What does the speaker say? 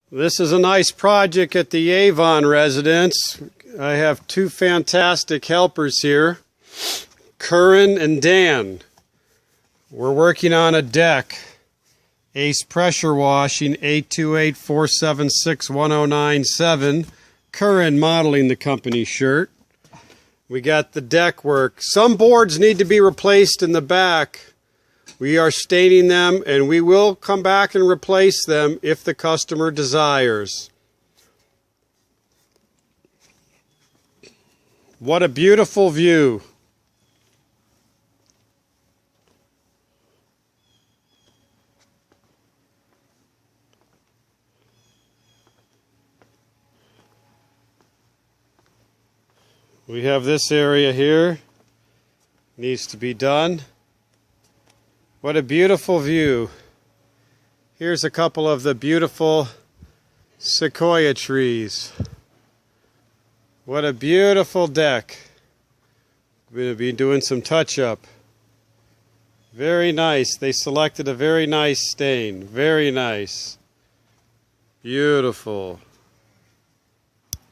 This is a nice project at the Avon residence. I have two fantastic helpers here, Curran and Dan. We're working on a deck. Ace Pressure Washing 828-476-1097. Curran modeling the company shirt. We got the deck work. Some boards need to be replaced in the back. We are staining them, and we will come back and replace them if the customer desires. What a beautiful view. We have this area here. Needs to be done. What a beautiful view. Here's a couple of the beautiful sequoia trees. What a beautiful deck. We're going to be doing some touch-up. Very nice. They selected a very nice stain. Very nice. Beautiful.